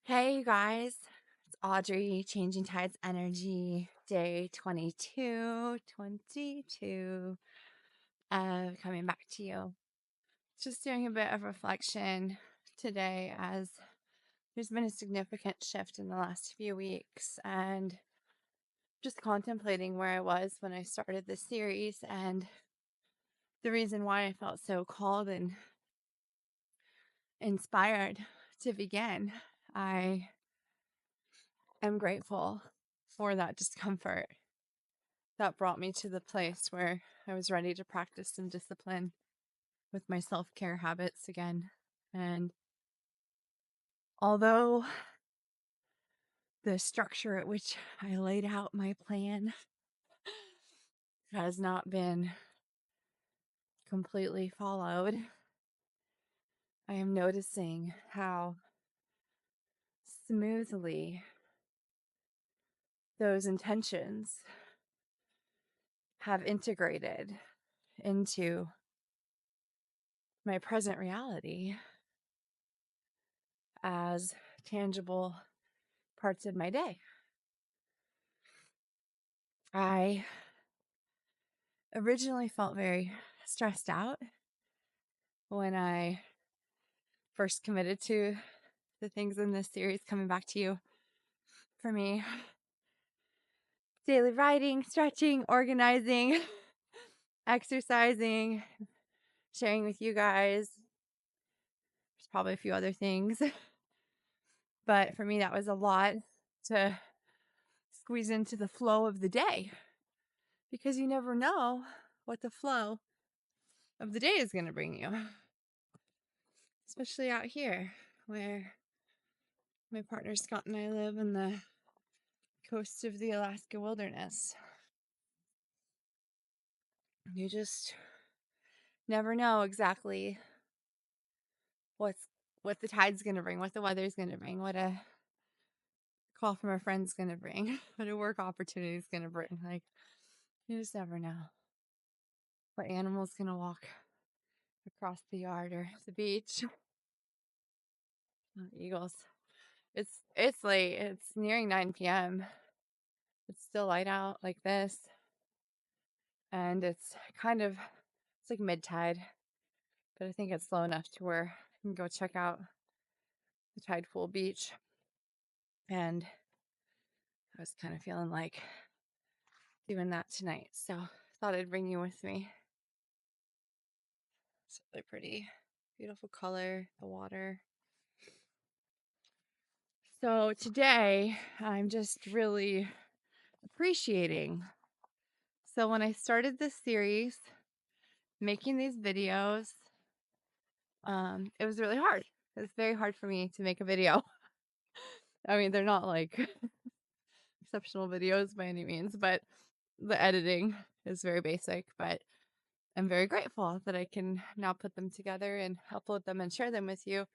Hey, you guys. It's Audrey, Changing Tides Energy, day 22, coming back to you. Just doing a bit of reflection today as there's been a significant shift in the last few weeks and just contemplating where I was when I started this series and the reason why I felt so called and inspired to begin. I am grateful for that discomfort that brought me to the place where I was ready to practice some discipline with my self-care habits again. And although the structure at which I laid out my plan has not been completely followed, I am noticing how smoothly those intentions have integrated into my present reality as tangible parts of my day. I originally felt very stressed out when I first committed to the things in this series coming back to you. For me, daily writing, stretching, organizing, exercising, sharing with you guys. There's probably a few other things, but for me, that was a lot to squeeze into the flow of the day because you never know what the flow of the day is going to bring you, especially out here where my partner Scott and I live in the coast of the Alaska wilderness. You just never know exactly what the tide's gonna bring, what the weather's gonna bring, what a call from a friend's gonna bring, what a work opportunity is gonna bring. Like, you just never know what animal's gonna walk across the yard or the beach. Eagles. It's late. It's nearing 9 p.m. It's still light out like this, and it's like mid tide, but I think it's low enough to where I can go check out the tide pool beach. And I was kind of feeling like doing that tonight, so thought I'd bring you with me. It's really pretty, beautiful color, the water. So today I'm just really appreciating. So when I started this series, making these videos, it was really hard. It was very hard for me to make a video. I mean, they're not like exceptional videos by any means, but the editing is very basic. But I'm very grateful that I can now put them together and upload them and share them with you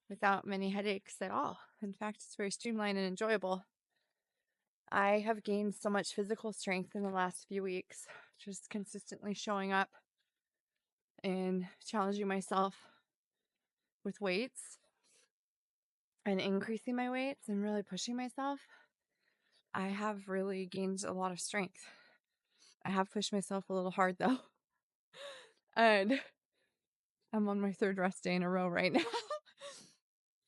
without many headaches at all. In fact, it's very streamlined and enjoyable. I have gained so much physical strength in the last few weeks, just consistently showing up and challenging myself with weights and increasing my weights and really pushing myself. I have really gained a lot of strength. I have pushed myself a little hard though. And I'm on my third rest day in a row right now,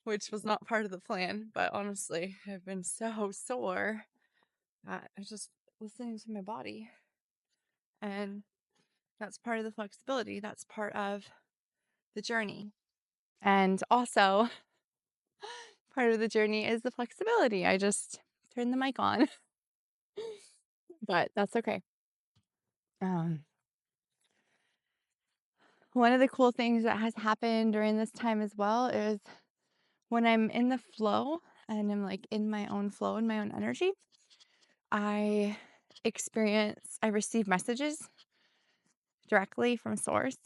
which was not part of the plan. But honestly, I've been so sore. I was just listening to my body. And that's part of the flexibility. That's part of the journey. And also, part of the journey is the flexibility. I just turned the mic on, but that's okay. One of the cool things that has happened during this time as well is when I'm in the flow and I'm like in my own flow and my own energy, I receive messages directly from source,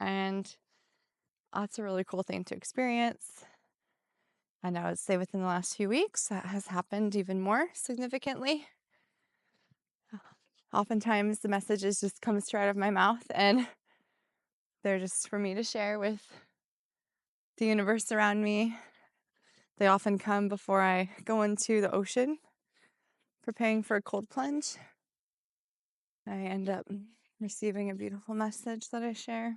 and that's a really cool thing to experience. And I would say within the last few weeks, that has happened even more significantly. Oftentimes the messages just come straight out of my mouth and they're just for me to share with the universe around me, They often come before I go into the ocean, preparing for a cold plunge. I end up receiving a beautiful message that I share.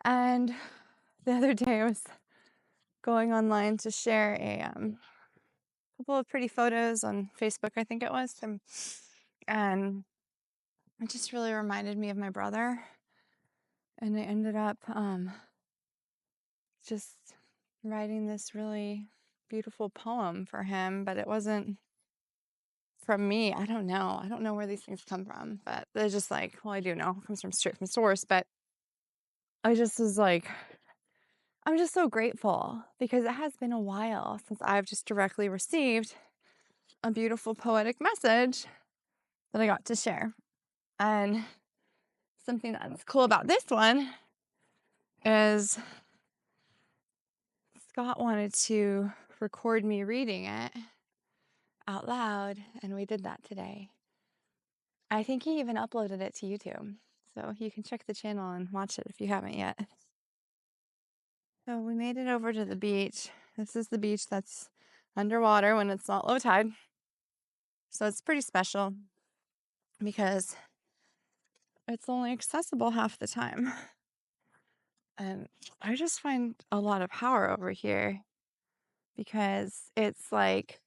And the other day I was going online to share a couple of pretty photos on Facebook, I think it was. And it just really reminded me of my brother. And I ended up just writing this really beautiful poem for him, but it wasn't from me. I don't know. I don't know where these things come from, but they're just like, well, I do know it comes from straight from source, but I just was like, I'm just so grateful because it has been a while since I've just directly received a beautiful poetic message that I got to share. And something that's cool about this one is Scott wanted to record me reading it out loud, and we did that today. I think he even uploaded it to YouTube, so you can check the channel and watch it if you haven't yet. So we made it over to the beach. This is the beach that's underwater when it's not low tide. So it's pretty special because it's only accessible half the time. And I just find a lot of power over here because it's like,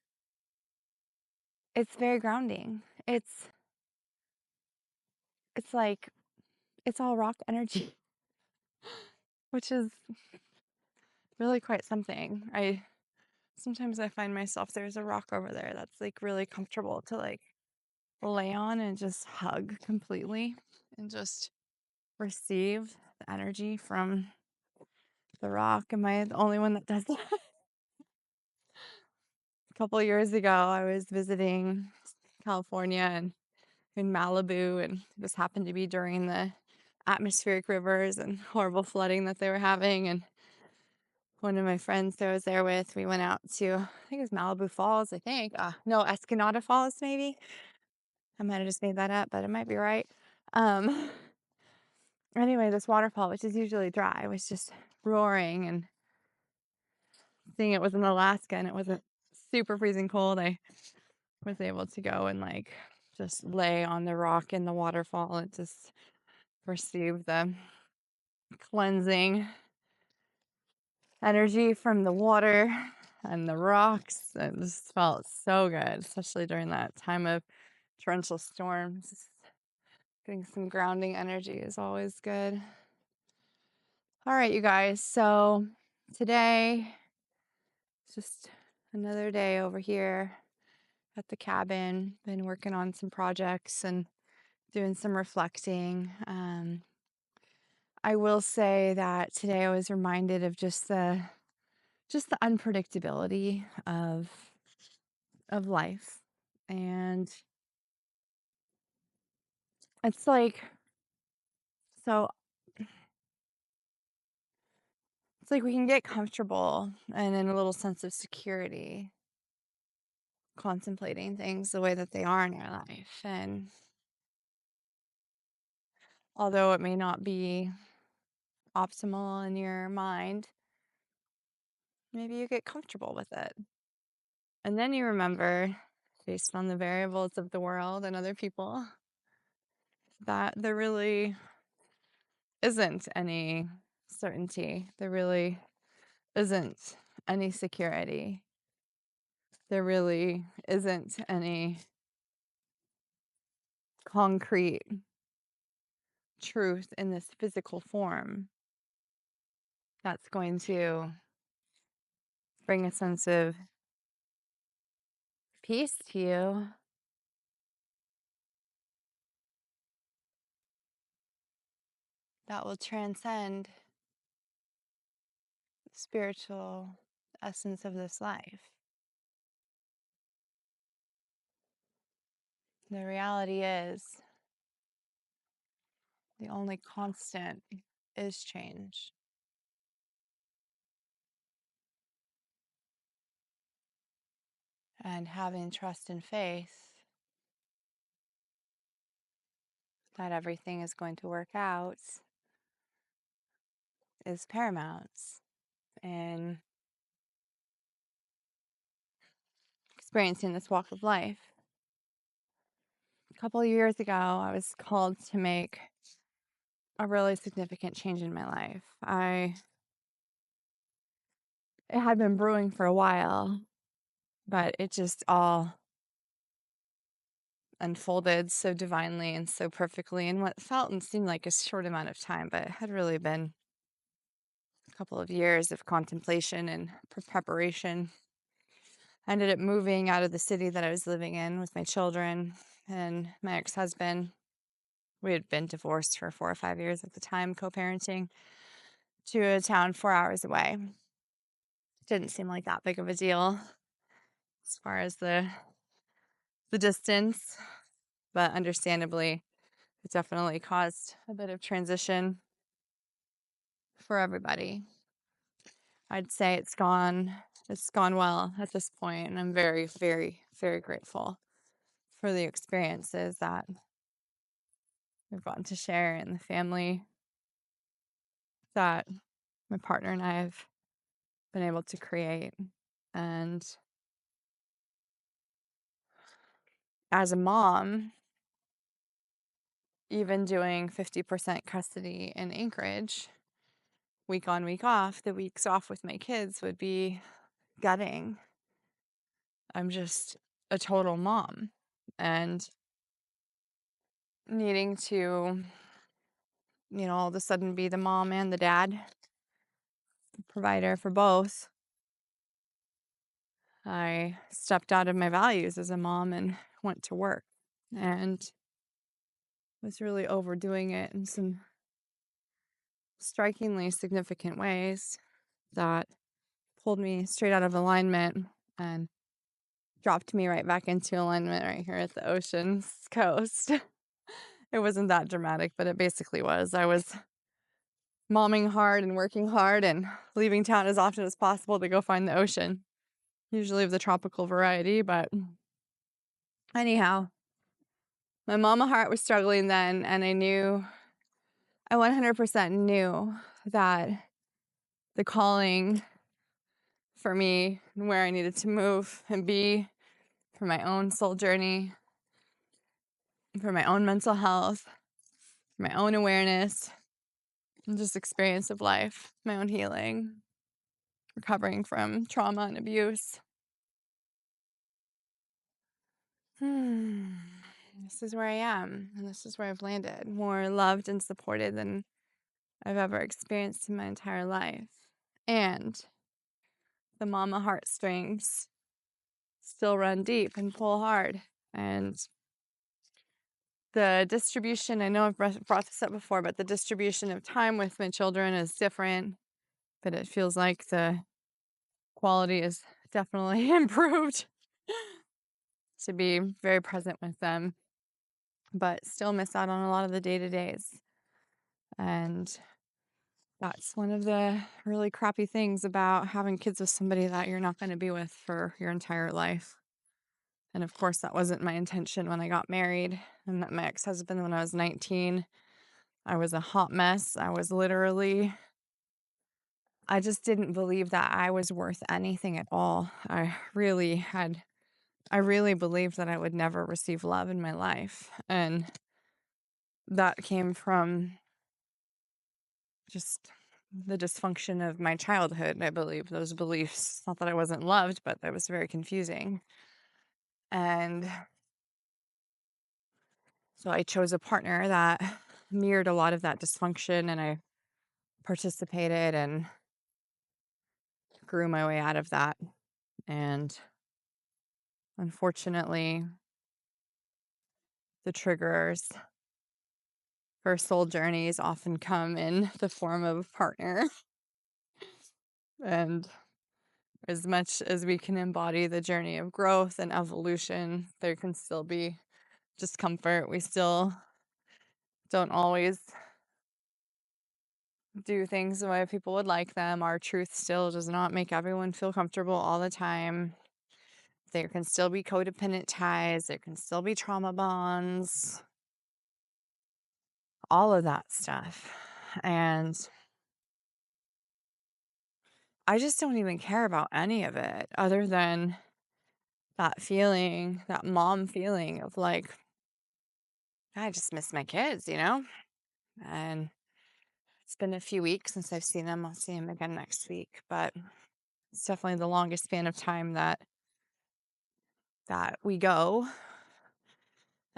it's very grounding. It's like, it's all rock energy, which is really quite something. Sometimes I find myself, there's a rock over there that's like really comfortable to like lay on and just hug completely and just receive the energy from the rock. Am I the only one that does that? A couple of years ago, I was visiting California and in Malibu, and this happened to be during the atmospheric rivers and horrible flooding that they were having. And one of my friends that I was there with, we went out to, I think it was Malibu Falls, I think. No, Escanaba Falls, maybe. I might have just made that up, but it might be right. Um, anyway, this waterfall, which is usually dry, was just roaring, and seeing it was in Alaska and it wasn't super freezing cold, I was able to go and like just lay on the rock in the waterfall and just receive the cleansing energy from the water and the rocks. It just felt so good, especially during that time of torrential storms. Getting some grounding energy is always good. All right, you guys. So today, it's just another day over here at the cabin. Been working on some projects and doing some reflecting. I will say that today I was reminded of just the unpredictability of life. And it's like, so it's like we can get comfortable and in a little sense of security contemplating things the way that they are in your life. And although it may not be optimal in your mind, maybe you get comfortable with it. And then you remember, based on the variables of the world and other people, that there really isn't any certainty. There really isn't any security. There really isn't any concrete truth in this physical form that's going to bring a sense of peace to you. That will transcend the spiritual essence of this life. The reality is, the only constant is change. And having trust and faith that everything is going to work out is paramount. And experiencing this walk of life. A couple of years ago, I was called to make a really significant change in my life. It had been brewing for a while, but it just all unfolded so divinely and so perfectly in what felt and seemed like a short amount of time, but it had really been a couple of years of contemplation and preparation. I ended up moving out of the city that I was living in with my children and my ex-husband. We had been divorced for 4 or 5 years at the time, co-parenting, to a town 4 hours away. Didn't seem like that big of a deal as far as the distance, but understandably, it definitely caused a bit of transition for everybody. I'd say it's gone well at this point, and I'm very, very, very grateful for the experiences that we've gotten to share in the family that my partner and I have been able to create. And as a mom, even doing 50% custody in Anchorage, week on, week off, the weeks off with my kids would be gutting. I'm just a total mom and needing to, all of a sudden be the mom and the dad, provider for both. I stepped out of my values as a mom and went to work and was really overdoing it in some strikingly significant ways that pulled me straight out of alignment and dropped me right back into alignment right here at the ocean's coast. It wasn't that dramatic, but it basically was. I was momming hard and working hard and leaving town as often as possible to go find the ocean, usually of the tropical variety. But anyhow, my mama heart was struggling then, and I 100% knew that the calling for me and where I needed to move and be for my own soul journey, for my own mental health, for my own awareness, and just experience of life, my own healing, recovering from trauma and abuse. This is where I am, and this is where I've landed, more loved and supported than I've ever experienced in my entire life. And the mama heartstrings still run deep and pull hard. And the distribution, I know I've brought this up before, but the distribution of time with my children is different, but it feels like the quality is definitely improved to be very present with them, but still miss out on a lot of the day-to-days. And that's one of the really crappy things about having kids with somebody that you're not going to be with for your entire life. And of course, that wasn't my intention when I got married and met my ex-husband when I was 19. I was a hot mess. I just didn't believe that I was worth anything at all. I really believed that I would never receive love in my life. And that came from just the dysfunction of my childhood, I believe. Those beliefs, not that I wasn't loved, but that was very confusing. And so I chose a partner that mirrored a lot of that dysfunction, and I participated and grew my way out of that. And unfortunately, the triggers for soul journeys often come in the form of a partner. And as much as we can embody the journey of growth and evolution, there can still be discomfort. We still don't always do things the way people would like them. Our truth still does not make everyone feel comfortable all the time. There can still be codependent ties. There can still be trauma bonds. All of that stuff. And I just don't even care about any of it other than that feeling, that mom feeling of like, I just miss my kids, And it's been a few weeks since I've seen them. I'll see them again next week, but it's definitely the longest span of time that we go,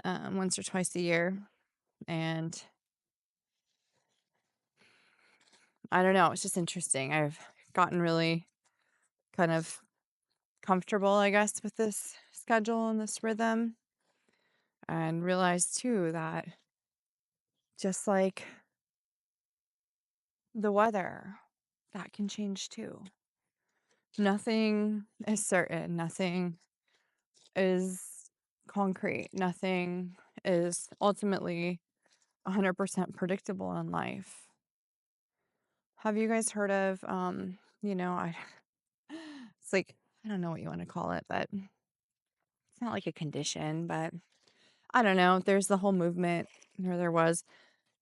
once or twice a year. And I don't know, it's just interesting. I've gotten really kind of comfortable, I guess, with this schedule and this rhythm, and realized too that just like the weather, that can change too. Nothing is certain, nothing is concrete, nothing is ultimately 100% predictable in life. Have you guys heard of, I it's like, I don't know what you want to call it, but it's not like a condition, but I don't know. There's the whole movement, or there was,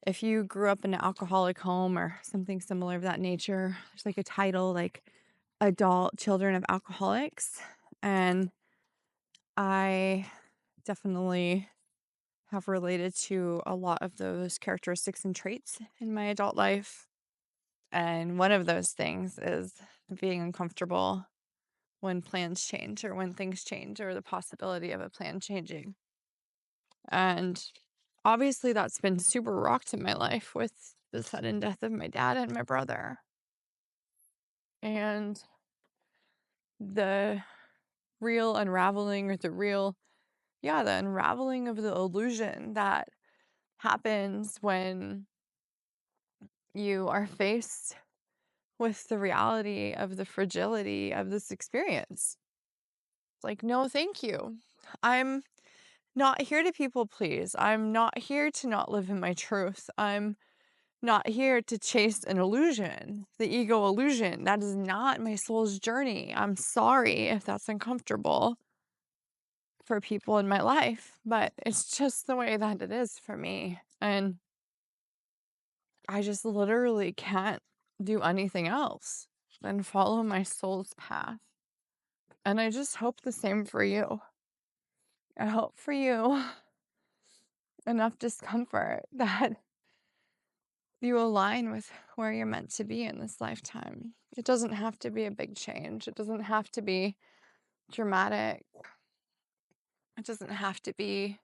if you grew up in an alcoholic home or something similar of that nature, there's like a title like Adult Children of Alcoholics. And I definitely have related to a lot of those characteristics and traits in my adult life. And one of those things is being uncomfortable when plans change or when things change or the possibility of a plan changing. And obviously, that's been super rocked in my life with the sudden death of my dad and my brother. And the real unraveling, or the unraveling of the illusion that happens when you are faced with the reality of the fragility of this experience. It's like, no, thank you. I'm not here to people please. I'm not here to not live in my truth. I'm not here to chase an illusion, the ego illusion. That is not my soul's journey. I'm sorry if that's uncomfortable for people in my life, but it's just the way that it is for me. And I just literally can't do anything else than follow my soul's path. And I just hope the same for you. I hope for you enough discomfort that you align with where you're meant to be in this lifetime. It doesn't have to be a big change. It doesn't have to be dramatic. It doesn't have to be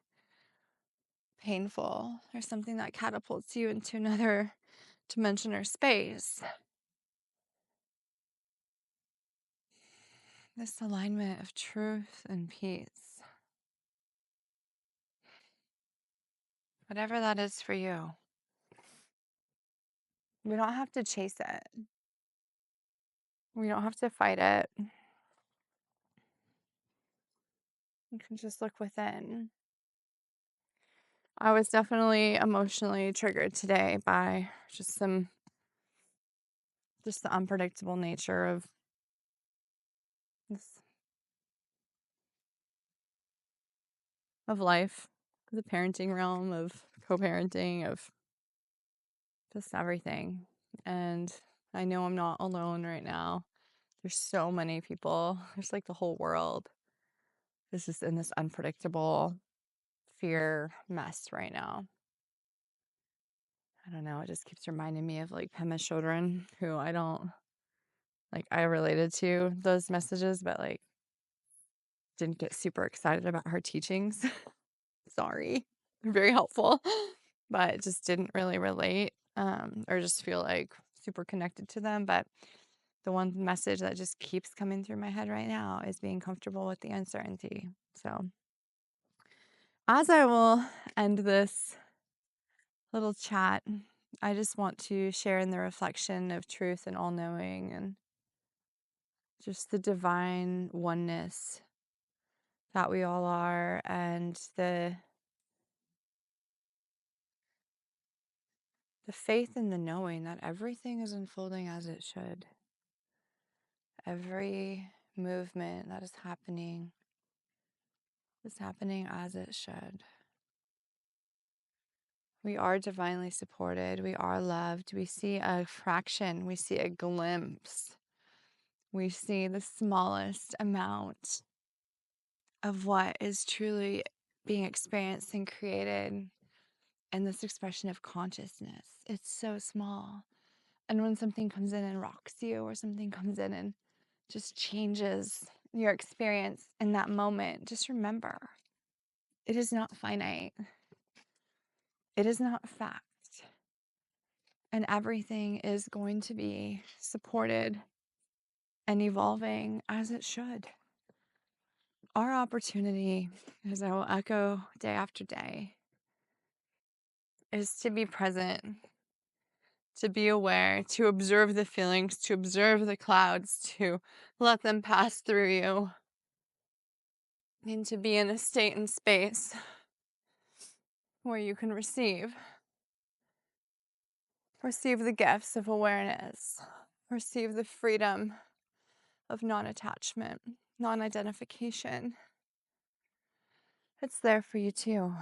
painful or something that catapults you into another dimension or space. This alignment of truth and peace, whatever that is for you. We don't have to chase it. We don't have to fight it. You can just look within. I was definitely emotionally triggered today by just the unpredictable nature of this, of life, the parenting realm, of co-parenting, of just everything. And I know I'm not alone right now. There's so many people. There's like the whole world is just in this unpredictable fear mess right now. I don't know. It just keeps reminding me of like Pema Chodron, who I related to those messages, but like didn't get super excited about her teachings. Sorry. They're very helpful, but just didn't really relate, or just feel like super connected to them. But the one message that just keeps coming through my head right now is being comfortable with the uncertainty. So, as I will end this little chat, I just want to share in the reflection of truth and all knowing and just the divine oneness that we all are, and the faith in the knowing that everything is unfolding as it should. Every movement that is happening as it should. We are divinely supported. We are loved. We see a fraction. We see a glimpse. We see the smallest amount of what is truly being experienced and created in this expression of consciousness. It's so small. And when something comes in and rocks you, or something comes in and just changes your experience in that moment, just remember, it is not finite. It is not fact. And everything is going to be supported and evolving as it should. Our opportunity, as I will echo day after day, is to be present, to be aware, to observe the feelings, to observe the clouds, to let them pass through you, and to be in a state and space where you can receive the gifts of awareness, receive the freedom of non-attachment, non-identification. It's there for you too.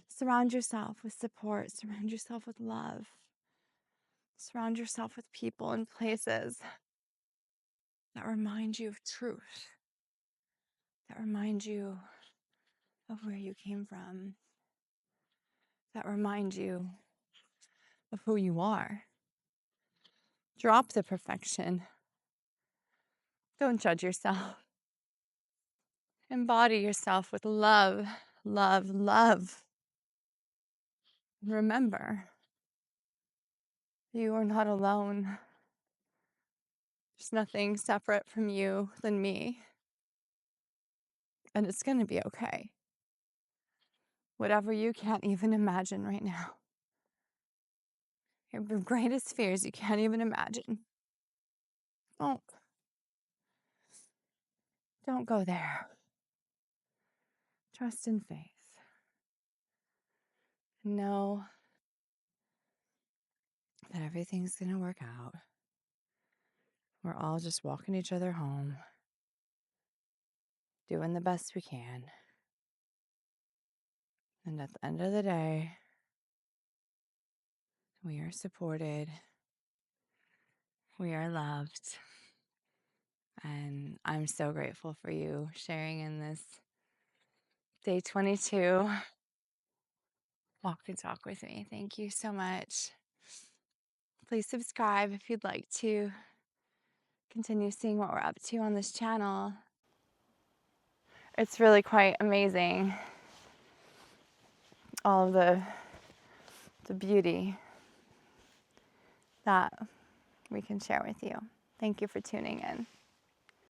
Surround yourself with support, surround yourself with love, surround yourself with people and places that remind you of truth, that remind you of where you came from, that remind you of who you are. Drop the perfection. Don't judge yourself. Embody yourself with love, love, love. Remember, you are not alone. There's nothing separate from you than me. And it's going to be okay. Whatever you can't even imagine right now. Your greatest fears you can't even imagine. Don't go there. Trust in faith. Know that everything's going to work out. We're all just walking each other home, doing the best we can. And at the end of the day, we are supported. We are loved. And I'm so grateful for you sharing in this day 22 walk and talk with me. Thank you so much. Please subscribe if you'd like to continue seeing what we're up to on this channel. It's really quite amazing, all of the beauty that we can share with you. Thank you for tuning in.